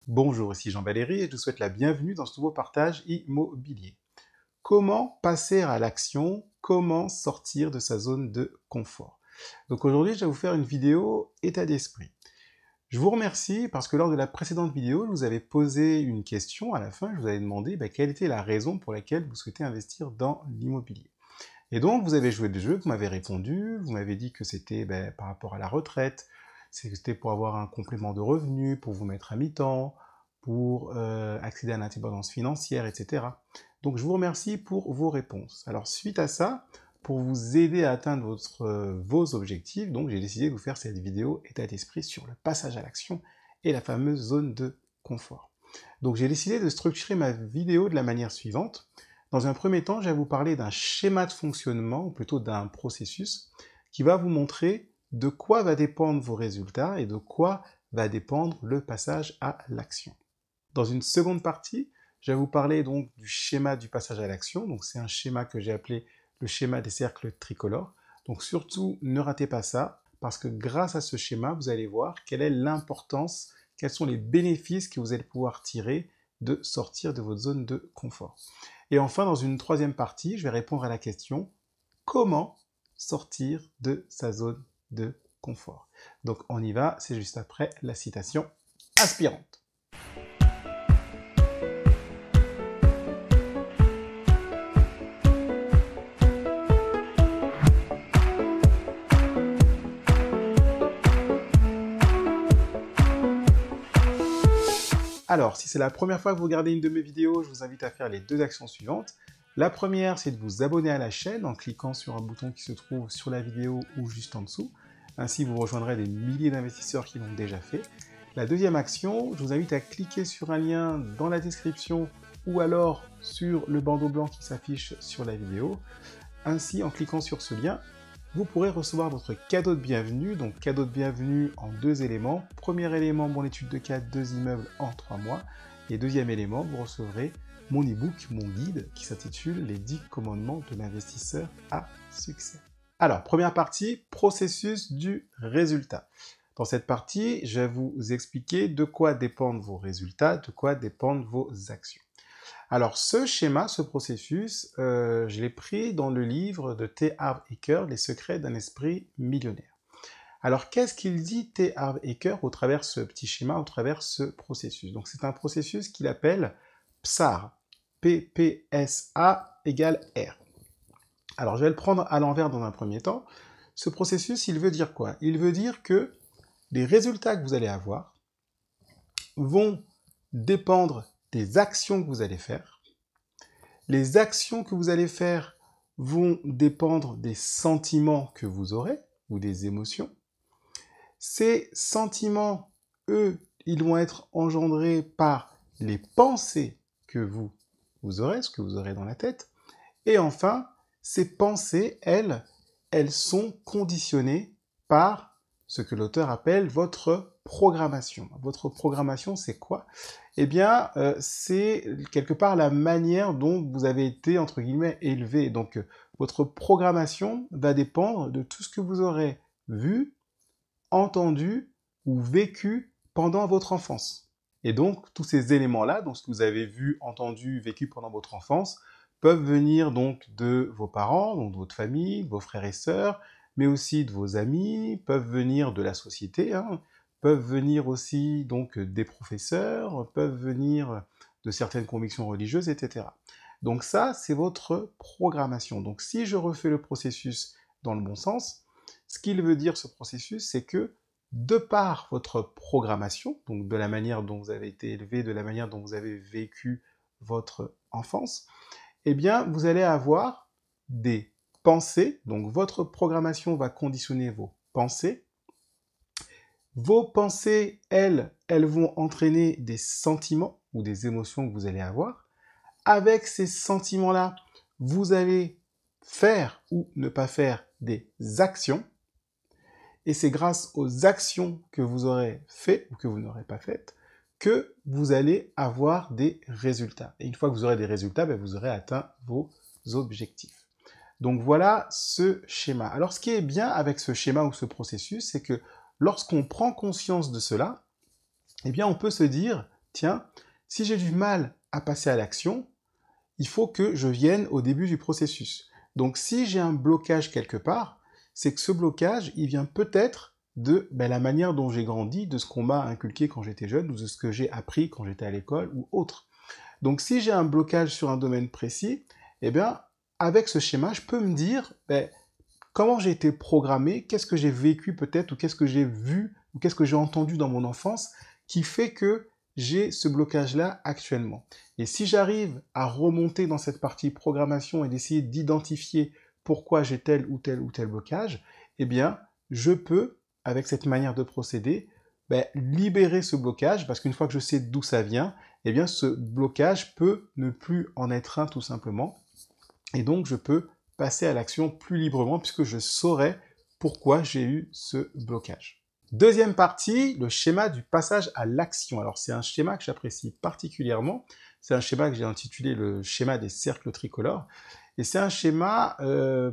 Bonjour, ici Jean Valéry et je vous souhaite la bienvenue dans ce nouveau partage immobilier. Comment passer à l'action? Comment sortir de sa zone de confort? Donc aujourd'hui, je vais vous faire une vidéo état d'esprit. Je vous remercie parce que lors de la précédente vidéo, je vous avais posé une question à la fin, je vous avais demandé quelle était la raison pour laquelle vous souhaitez investir dans l'immobilier. Et donc, vous avez joué le jeu, vous m'avez répondu, vous m'avez dit que c'était par rapport à la retraite, c'était pour avoir un complément de revenu, pour vous mettre à mi-temps, pour accéder à l'indépendance financière, etc. Donc, je vous remercie pour vos réponses. Alors, suite à ça, pour vous aider à atteindre vos objectifs, donc j'ai décidé de vous faire cette vidéo état d'esprit sur le passage à l'action et la fameuse zone de confort. Donc, j'ai décidé de structurer ma vidéo de la manière suivante. Dans un premier temps, je vais vous parler d'un schéma de fonctionnement, ou plutôt d'un processus, qui va vous montrer de quoi va dépendre vos résultats et de quoi va dépendre le passage à l'action. Dans une seconde partie, je vais vous parler donc du schéma du passage à l'action. Donc c'est un schéma que j'ai appelé le schéma des cercles tricolores. Donc surtout, ne ratez pas ça, parce que grâce à ce schéma, vous allez voir quelle est l'importance, quels sont les bénéfices que vous allez pouvoir tirer de sortir de votre zone de confort. Et enfin, dans une troisième partie, je vais répondre à la question comment sortir de sa zone de confort. Donc on y va, c'est juste après la citation inspirante. Alors, si c'est la première fois que vous regardez une de mes vidéos, je vous invite à faire les deux actions suivantes. La première, c'est de vous abonner à la chaîne en cliquant sur un bouton qui se trouve sur la vidéo ou juste en dessous. Ainsi, vous rejoindrez des milliers d'investisseurs qui l'ont déjà fait. La deuxième action, je vous invite à cliquer sur un lien dans la description ou alors sur le bandeau blanc qui s'affiche sur la vidéo. Ainsi, en cliquant sur ce lien, vous pourrez recevoir votre cadeau de bienvenue, donc cadeau de bienvenue en deux éléments. Premier élément, mon étude de cas 2 immeubles en 3 mois. Et deuxième élément, vous recevrez mon e-book, mon guide, qui s'intitule Les 10 commandements de l'investisseur à succès. Alors, première partie, processus du résultat. Dans cette partie, je vais vous expliquer de quoi dépendent vos résultats, de quoi dépendent vos actions. Alors, ce schéma, ce processus, je l'ai pris dans le livre de T. Harv Eker, Les secrets d'un esprit millionnaire. Alors, qu'est-ce qu'il dit T. Harv Eker au travers ce petit schéma, au travers ce processus? Donc, c'est un processus qu'il appelle PSAR, P-P-S-A égale R. Alors, je vais le prendre à l'envers dans un premier temps. Ce processus, il veut dire quoi? Il veut dire que les résultats que vous allez avoir vont dépendre des actions que vous allez faire. Les actions que vous allez faire vont dépendre des sentiments que vous aurez, ou des émotions. Ces sentiments, eux, ils vont être engendrés par les pensées que vous aurez, ce que vous aurez dans la tête. Et enfin, ces pensées, elles sont conditionnées par ce que l'auteur appelle votre programmation. Votre programmation, c'est quoi? Eh bien, c'est quelque part la manière dont vous avez été, entre guillemets, élevé. Donc, votre programmation va dépendre de tout ce que vous aurez vu, entendu ou vécu pendant votre enfance. Et donc, tous ces éléments-là, donc ce que vous avez vu, entendu, vécu pendant votre enfance, peuvent venir donc de vos parents, donc de votre famille, de vos frères et sœurs, mais aussi de vos amis, peuvent venir de la société, peuvent venir aussi donc des professeurs, peuvent venir de certaines convictions religieuses, etc. Donc ça, c'est votre programmation. Donc si je refais le processus dans le bon sens, ce qu'il veut dire ce processus, c'est que de par votre programmation, donc de la manière dont vous avez été élevé, de la manière dont vous avez vécu votre enfance, eh bien, vous allez avoir des pensées, donc votre programmation va conditionner vos pensées. Vos pensées, elles vont entraîner des sentiments ou des émotions que vous allez avoir. Avec ces sentiments-là, vous allez faire ou ne pas faire des actions. Et c'est grâce aux actions que vous aurez faites ou que vous n'aurez pas faites que vous allez avoir des résultats. Et une fois que vous aurez des résultats, vous aurez atteint vos objectifs. Donc voilà ce schéma. Alors ce qui est bien avec ce schéma ou ce processus, c'est que lorsqu'on prend conscience de cela, eh bien on peut se dire, tiens, si j'ai du mal à passer à l'action, il faut que je vienne au début du processus. Donc si j'ai un blocage quelque part, c'est que ce blocage, il vient peut-être de la manière dont j'ai grandi, de ce qu'on m'a inculqué quand j'étais jeune, ou de ce que j'ai appris quand j'étais à l'école, ou autre. Donc si j'ai un blocage sur un domaine précis, eh bien, avec ce schéma, je peux me dire comment j'ai été programmé, qu'est-ce que j'ai vécu peut-être, ou qu'est-ce que j'ai vu, ou qu'est-ce que j'ai entendu dans mon enfance, qui fait que j'ai ce blocage-là actuellement. Et si j'arrive à remonter dans cette partie programmation et d'essayer d'identifier pourquoi j'ai tel ou tel blocage, eh bien, je peux, avec cette manière de procéder, libérer ce blocage, parce qu'une fois que je sais d'où ça vient, eh bien, ce blocage peut ne plus en être un tout simplement, et donc je peux passer à l'action plus librement, puisque je saurai pourquoi j'ai eu ce blocage. Deuxième partie, le schéma du passage à l'action. Alors c'est un schéma que j'apprécie particulièrement, c'est un schéma que j'ai intitulé le schéma des cercles tricolores, et c'est un schéma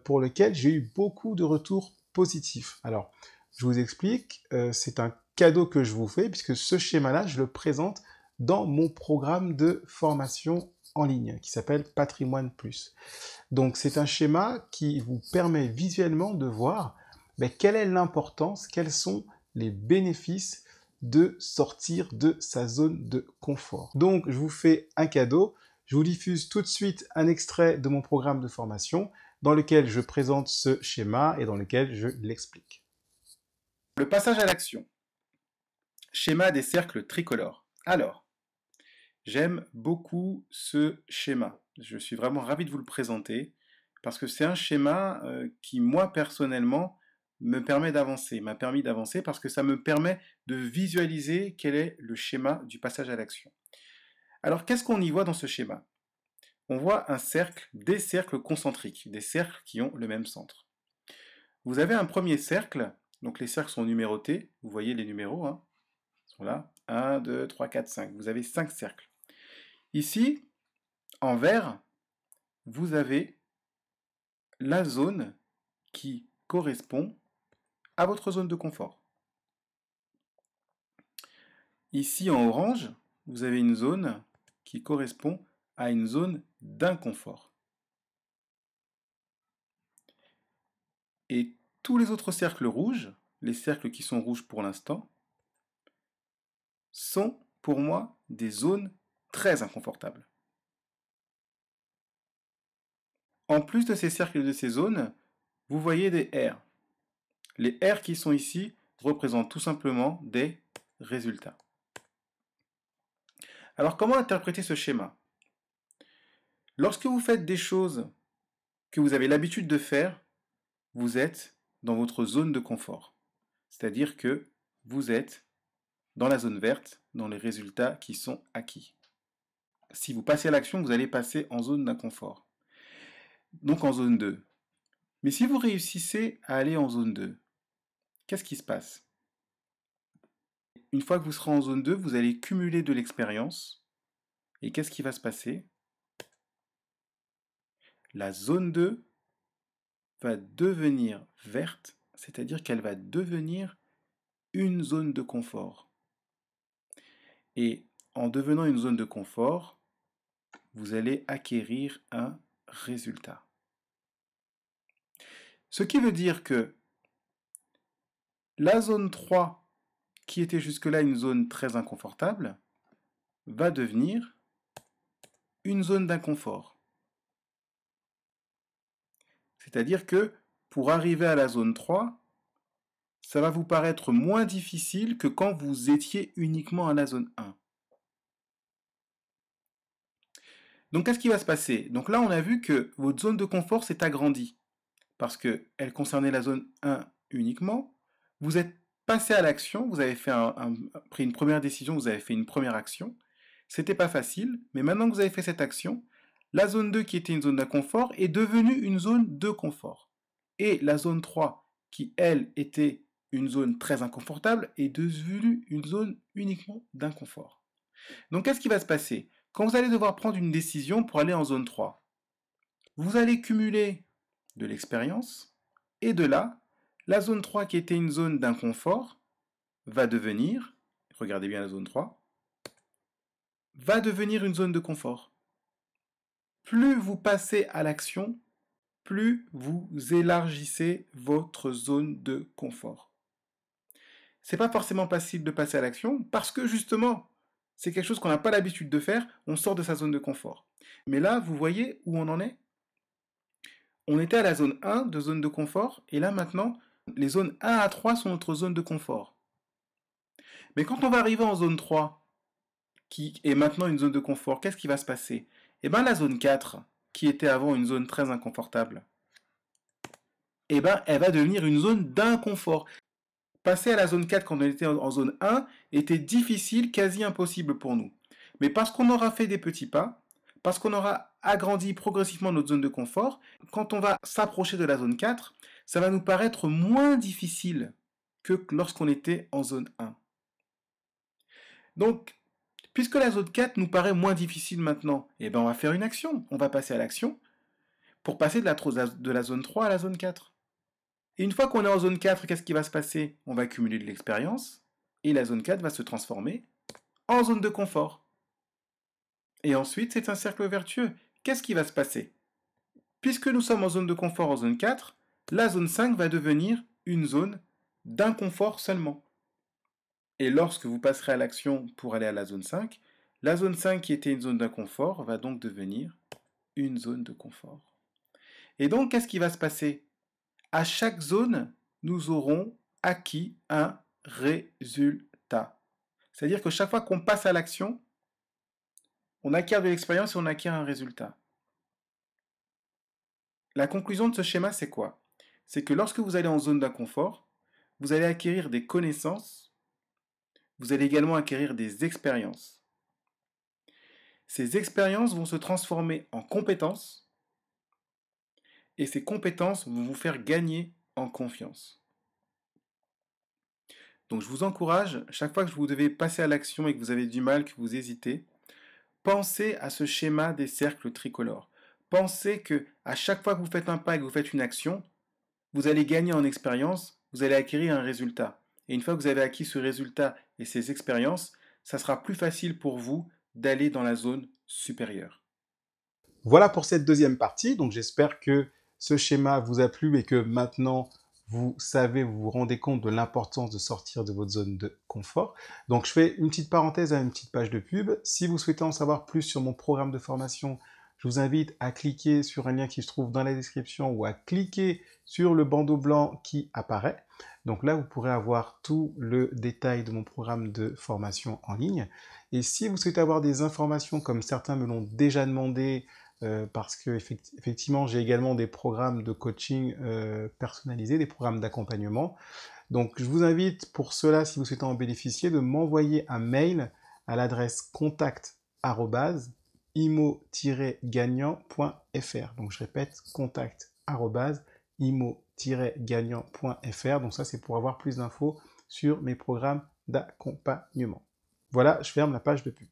pour lequel j'ai eu beaucoup de retours positifs. Alors, je vous explique, c'est un cadeau que je vous fais, puisque ce schéma-là, je le présente dans mon programme de formation en ligne, qui s'appelle Patrimoine Plus. Donc c'est un schéma qui vous permet visuellement de voir quelle est l'importance, quels sont les bénéfices de sortir de sa zone de confort. Donc je vous fais un cadeau, je vous diffuse tout de suite un extrait de mon programme de formation dans lequel je présente ce schéma et dans lequel je l'explique. Le passage à l'action. Schéma des cercles tricolores. Alors, j'aime beaucoup ce schéma. Je suis vraiment ravi de vous le présenter parce que c'est un schéma qui, moi, personnellement, me permet d'avancer, m'a permis d'avancer parce que ça me permet de visualiser quel est le schéma du passage à l'action. Alors, qu'est-ce qu'on y voit dans ce schéma? On voit un cercle, des cercles concentriques, des cercles qui ont le même centre. Vous avez un premier cercle, donc les cercles sont numérotés, vous voyez les numéros, hein, ils sont là, 1, 2, 3, 4, 5, vous avez 5 cercles. Ici, en vert, vous avez la zone qui correspond à votre zone de confort. Ici, en orange, vous avez une zone qui correspond à une zone d'inconfort. Et tous les autres cercles rouges, les cercles qui sont rouges pour l'instant, sont pour moi des zones très inconfortables. En plus de ces cercles et de ces zones, vous voyez des R. Les R qui sont ici représentent tout simplement des résultats. Alors comment interpréter ce schéma? Lorsque vous faites des choses que vous avez l'habitude de faire, vous êtes dans votre zone de confort. C'est-à-dire que vous êtes dans la zone verte, dans les résultats qui sont acquis. Si vous passez à l'action, vous allez passer en zone d'inconfort. Donc en zone 2. Mais si vous réussissez à aller en zone 2, qu'est-ce qui se passe? Une fois que vous serez en zone 2, vous allez cumuler de l'expérience. Et qu'est-ce qui va se passer? La zone 2 va devenir verte, c'est-à-dire qu'elle va devenir une zone de confort. Et en devenant une zone de confort, vous allez acquérir un résultat. Ce qui veut dire que la zone 3, qui était jusque-là une zone très inconfortable, va devenir une zone d'inconfort. C'est-à-dire que pour arriver à la zone 3, ça va vous paraître moins difficile que quand vous étiez uniquement à la zone 1. Donc qu'est-ce qui va se passer? Donc là, on a vu que votre zone de confort s'est agrandie parce qu'elle concernait la zone 1 uniquement. Vous êtes passé à l'action, vous avez fait pris une première décision, vous avez fait une première action. C'était pas facile, mais maintenant que vous avez fait cette action, la zone 2 qui était une zone d'inconfort est devenue une zone de confort. Et la zone 3 qui, elle, était une zone très inconfortable est devenue une zone uniquement d'inconfort. Donc qu'est-ce qui va se passer? Quand vous allez devoir prendre une décision pour aller en zone 3, vous allez cumuler de l'expérience, et de là, la zone 3 qui était une zone d'inconfort va devenir, regardez bien la zone 3, va devenir une zone de confort. Plus vous passez à l'action, plus vous élargissez votre zone de confort. C'est pas forcément facile de passer à l'action parce que justement, c'est quelque chose qu'on n'a pas l'habitude de faire, on sort de sa zone de confort. Mais là, vous voyez où on en est? On était à la zone 1 de zone de confort, et là maintenant, les zones 1 à 3 sont notre zone de confort. Mais quand on va arriver en zone 3, qui est maintenant une zone de confort, qu'est-ce qui va se passer? Eh bien la zone 4, qui était avant une zone très inconfortable, eh bien elle va devenir une zone d'inconfort. Passer à la zone 4 quand on était en zone 1 était difficile, quasi impossible pour nous. Mais parce qu'on aura fait des petits pas, parce qu'on aura agrandi progressivement notre zone de confort, quand on va s'approcher de la zone 4, ça va nous paraître moins difficile que lorsqu'on était en zone 1. Donc, puisque la zone 4 nous paraît moins difficile maintenant, eh ben on va faire une action. On va passer à l'action pour passer de la zone 3 à la zone 4. Et une fois qu'on est en zone 4, qu'est-ce qui va se passer? On va accumuler de l'expérience, et la zone 4 va se transformer en zone de confort. Et ensuite, c'est un cercle vertueux. Qu'est-ce qui va se passer? Puisque nous sommes en zone de confort en zone 4, la zone 5 va devenir une zone d'inconfort seulement. Et lorsque vous passerez à l'action pour aller à la zone 5 qui était une zone d'inconfort va donc devenir une zone de confort. Et donc, qu'est-ce qui va se passer? À chaque zone, nous aurons acquis un résultat. C'est-à-dire que chaque fois qu'on passe à l'action, on acquiert de l'expérience et on acquiert un résultat. La conclusion de ce schéma, c'est quoi? C'est que lorsque vous allez en zone d'inconfort, vous allez acquérir des connaissances, vous allez également acquérir des expériences. Ces expériences vont se transformer en compétences, et ces compétences vont vous faire gagner en confiance. Donc je vous encourage, chaque fois que vous devez passer à l'action et que vous avez du mal, que vous hésitez, pensez à ce schéma des cercles tricolores. Pensez que à chaque fois que vous faites un pas et que vous faites une action, vous allez gagner en expérience, vous allez acquérir un résultat. Et une fois que vous avez acquis ce résultat et ces expériences, ça sera plus facile pour vous d'aller dans la zone supérieure. Voilà pour cette deuxième partie. Donc j'espère que ce schéma vous a plu et que maintenant vous savez, vous vous rendez compte de l'importance de sortir de votre zone de confort. Donc je fais une petite parenthèse à une petite page de pub. Si vous souhaitez en savoir plus sur mon programme de formation, je vous invite à cliquer sur un lien qui se trouve dans la description ou à cliquer sur le bandeau blanc qui apparaît. Donc là, vous pourrez avoir tout le détail de mon programme de formation en ligne. Et si vous souhaitez avoir des informations comme certains me l'ont déjà demandé, parce que effectivement, j'ai également des programmes de coaching personnalisés, des programmes d'accompagnement. Donc, je vous invite pour cela, si vous souhaitez en bénéficier, de m'envoyer un mail à l'adresse contact@imo-gagnant.fr. Donc, je répète, contact@imo-gagnant.fr. Donc, ça, c'est pour avoir plus d'infos sur mes programmes d'accompagnement. Voilà, je ferme la page de pub.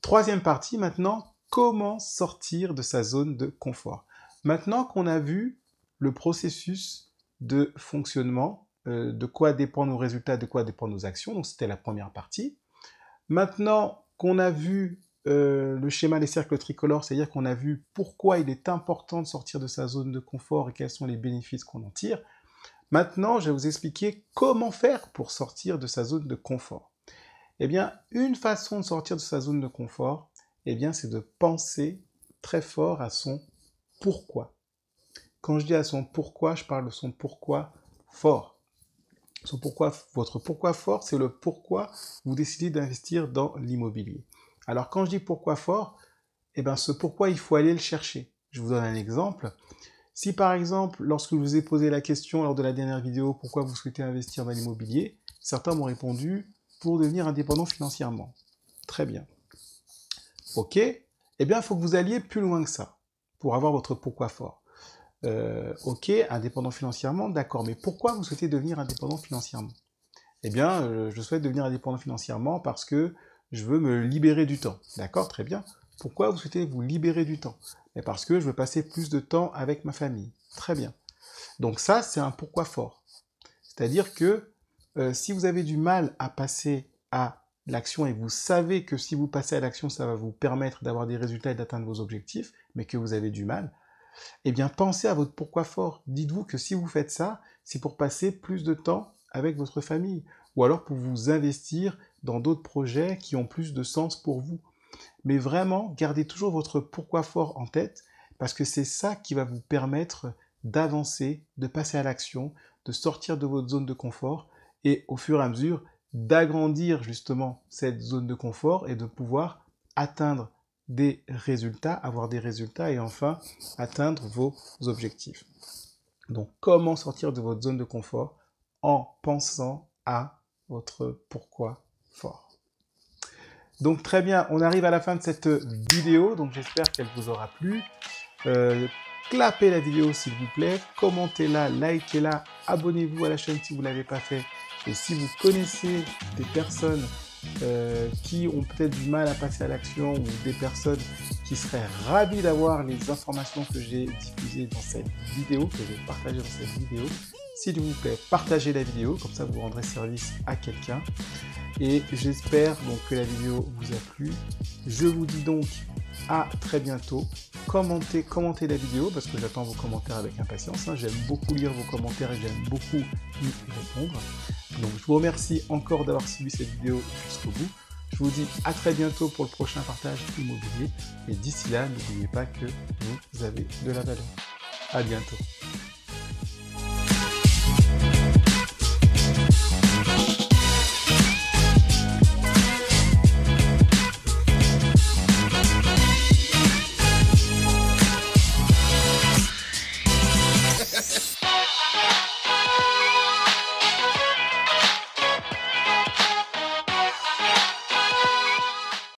Troisième partie maintenant, comment sortir de sa zone de confort. Maintenant qu'on a vu le processus de fonctionnement, de quoi dépendent nos résultats, de quoi dépendent nos actions, donc c'était la première partie. Maintenant qu'on a vu le schéma des cercles tricolores, c'est-à-dire qu'on a vu pourquoi il est important de sortir de sa zone de confort et quels sont les bénéfices qu'on en tire, maintenant je vais vous expliquer comment faire pour sortir de sa zone de confort. Eh bien, une façon de sortir de sa zone de confort, eh bien, c'est de penser très fort à son pourquoi. Quand je dis à son pourquoi, je parle de son pourquoi fort. Votre pourquoi fort, c'est le pourquoi vous décidez d'investir dans l'immobilier. Alors, quand je dis pourquoi fort, eh bien, ce pourquoi, il faut aller le chercher. Je vous donne un exemple. Si par exemple, lorsque je vous ai posé la question lors de la dernière vidéo, pourquoi vous souhaitez investir dans l'immobilier, certains m'ont répondu pour devenir indépendant financièrement. Très bien. Ok, eh bien, il faut que vous alliez plus loin que ça pour avoir votre pourquoi fort. Ok, indépendant financièrement, d'accord, mais pourquoi vous souhaitez devenir indépendant financièrement? Eh bien, je souhaite devenir indépendant financièrement parce que je veux me libérer du temps. D'accord, très bien. Pourquoi vous souhaitez vous libérer du temps? Parce que je veux passer plus de temps avec ma famille. Très bien. Donc ça, c'est un pourquoi fort. C'est-à-dire que si vous avez du mal à passer à l'action et vous savez que si vous passez à l'action, ça va vous permettre d'avoir des résultats et d'atteindre vos objectifs, mais que vous avez du mal, eh bien pensez à votre pourquoi fort. Dites-vous que si vous faites ça, c'est pour passer plus de temps avec votre famille, ou alors pour vous investir dans d'autres projets qui ont plus de sens pour vous. Mais vraiment, gardez toujours votre pourquoi fort en tête, parce que c'est ça qui va vous permettre d'avancer, de passer à l'action, de sortir de votre zone de confort, et au fur et à mesure, d'agrandir justement cette zone de confort et de pouvoir atteindre des résultats, avoir des résultats et enfin atteindre vos objectifs. Donc, comment sortir de votre zone de confort? En pensant à votre pourquoi fort. Donc très bien, on arrive à la fin de cette vidéo, donc j'espère qu'elle vous aura plu. Clapez la vidéo s'il vous plaît, commentez-la, likez-la, abonnez-vous à la chaîne si vous ne l'avez pas fait. Et si vous connaissez des personnes qui ont peut-être du mal à passer à l'action ou des personnes qui seraient ravies d'avoir les informations que j'ai diffusées dans cette vidéo, que j'ai partagées dans cette vidéo, s'il vous plaît, partagez la vidéo, comme ça vous rendrez service à quelqu'un. Et j'espère donc que la vidéo vous a plu. Je vous dis donc à très bientôt. Commentez la vidéo parce que j'attends vos commentaires avec impatience. J'aime beaucoup lire vos commentaires et j'aime beaucoup y répondre. Donc je vous remercie encore d'avoir suivi cette vidéo jusqu'au bout. Je vous dis à très bientôt pour le prochain partage immobilier. Et d'ici là, n'oubliez pas que vous avez de la valeur. À bientôt.